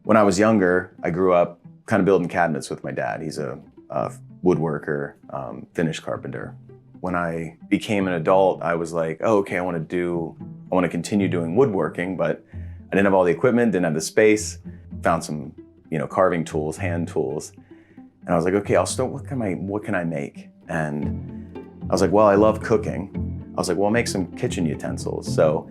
When I was younger, I grew up kind of building cabinets with my dad. He's a woodworker, finish carpenter. When I became an adult, I was like, oh, okay, I want to continue doing woodworking, but I didn't have all the equipment, didn't have the space. Found some, carving tools, hand tools. And I was like, okay, I'll start, what can I make? And I was like, well, I love cooking. I was like, well, I'll make some kitchen utensils. So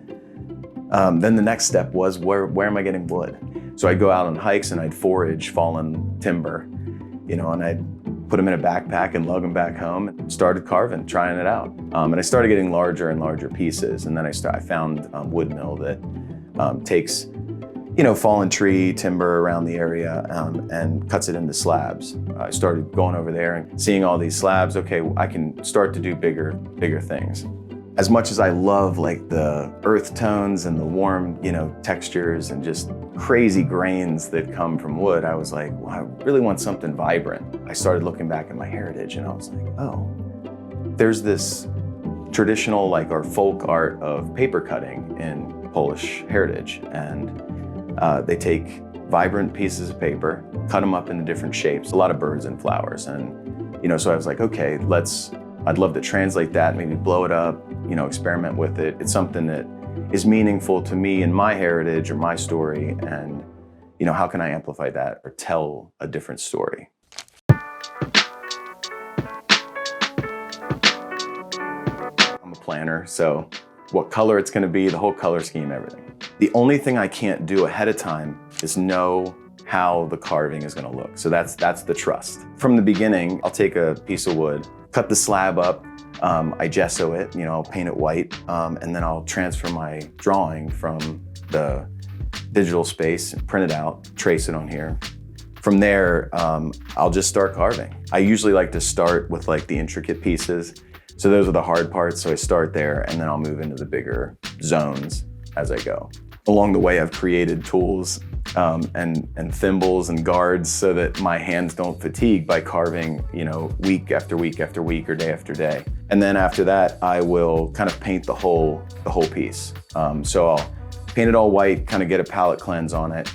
then the next step was, where am I getting wood? So I'd go out on hikes and I'd forage fallen timber, and I'd put them in a backpack and lug them back home and started carving, trying it out. And I started getting larger and larger pieces. And then I found a wood mill that takes, fallen tree timber around the area and cuts it into slabs. I started going over there and seeing all these slabs. Okay, I can start to do bigger things. As much as I love like the earth tones and the warm, textures and just crazy grains that come from wood, I was like, well, I really want something vibrant. I started looking back at my heritage and I was like, oh, there's this traditional or folk art of paper cutting in Polish heritage. And they take vibrant pieces of paper, cut them up into different shapes, a lot of birds and flowers. And, so I was like, okay, I'd love to translate that, maybe blow it up, experiment with it. It's something that is meaningful to me and my heritage or my story. And, how can I amplify that or tell a different story? I'm a planner, so what color it's gonna be, the whole color scheme, everything. The only thing I can't do ahead of time is know how the carving is gonna look. So that's the trust. From the beginning, I'll take a piece of wood, cut the slab up, I gesso it, I'll paint it white, and then I'll transfer my drawing from the digital space and print it out, trace it on here. From there, I'll just start carving. I usually like to start with the intricate pieces. So those are the hard parts, so I start there and then I'll move into the bigger zones as I go. Along the way, I've created tools and thimbles and guards so that my hands don't fatigue by carving, week after week after week or day after day. And then after that, I will kind of paint the whole piece. So I'll paint it all white, kind of get a palette cleanse on it,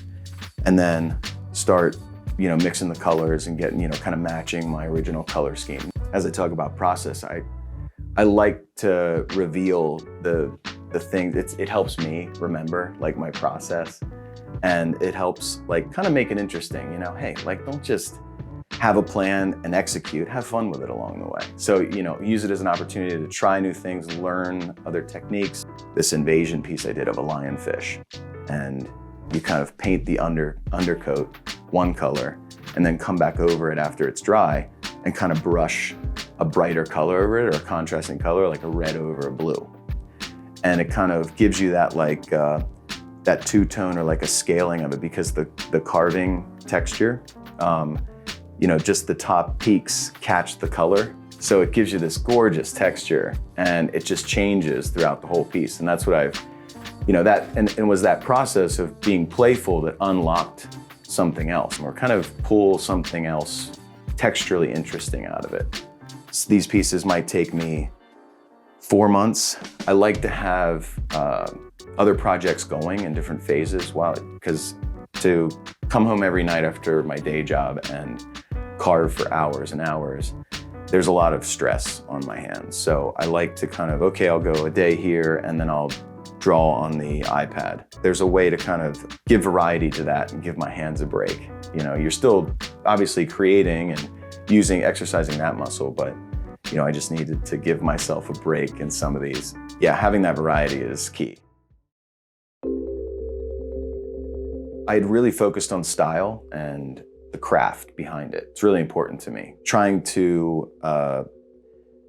and then start, mixing the colors and getting, kind of matching my original color scheme. As I talk about process, I like to reveal the things. It helps me remember my process, and it helps kind of make it interesting. Hey, don't just have a plan and execute. Have fun with it along the way. So use it as an opportunity to try new things, learn other techniques. This invasion piece I did of a lionfish, and you kind of paint the undercoat one color, and then come back over it after it's dry, and kind of brush a brighter color over it or a contrasting color, like a red over a blue. And it kind of gives you that that two-tone or a scaling of it, because the carving texture, just the top peaks catch the color. So it gives you this gorgeous texture, and it just changes throughout the whole piece. And that's what it was that process of being playful that unlocked something else, or kind of pull something else texturally interesting out of it. So these pieces might take me 4 months. I like to have other projects going in different phases, because to come home every night after my day job and carve for hours and hours, there's a lot of stress on my hands. So I like to kind of, okay, I'll go a day here and then I'll draw on the iPad. There's a way to kind of give variety to that and give my hands a break. You're still obviously creating and exercising that muscle, but I just needed to give myself a break in some of these. Yeah, having that variety is key. I'd really focused on style and the craft behind it. It's really important to me. Trying to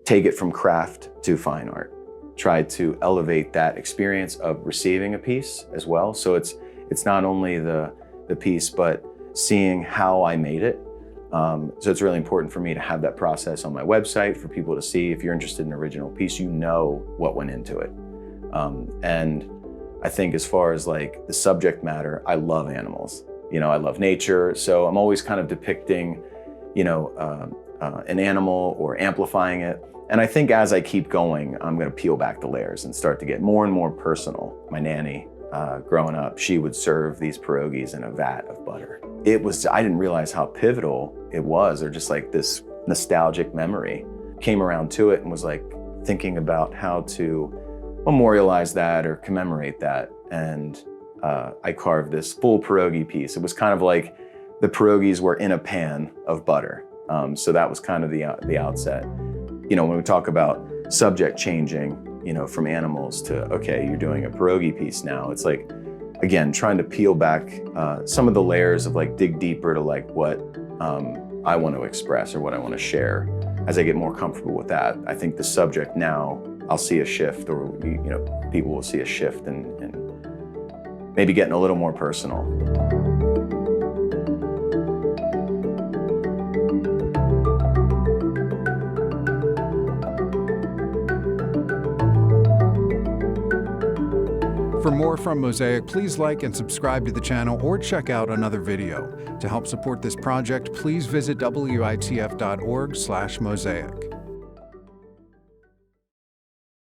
take it from craft to fine art. Try to elevate that experience of receiving a piece as well. So it's not only the piece, but seeing how I made it. So it's really important for me to have that process on my website for people to see. If you're interested in an original piece, what went into it. And I think as far as the subject matter, I love animals. I love nature. So I'm always kind of depicting, an animal or amplifying it. And I think as I keep going, I'm gonna peel back the layers and start to get more and more personal. My nanny growing up, she would serve these pierogies in a vat of butter. I didn't realize how pivotal it was, or just like this nostalgic memory. Came around to it and was like thinking about how to memorialize that or commemorate that. And I carved this full pierogi piece. It was kind of like the pierogies were in a pan of butter. So that was kind of the outset. You know, when we talk about subject changing, you know, from animals to, okay, you're doing a pierogi piece now. It's like, again, trying to peel back some of the layers of like dig deeper to like what I want to express or what I want to share. As I get more comfortable with that, I think the subject now, I'll see a shift, or, you know, people will see a shift and maybe getting a little more personal. For more from Mosaic, please like and subscribe to the channel or check out another video. To help support this project, please visit witf.org/mosaic.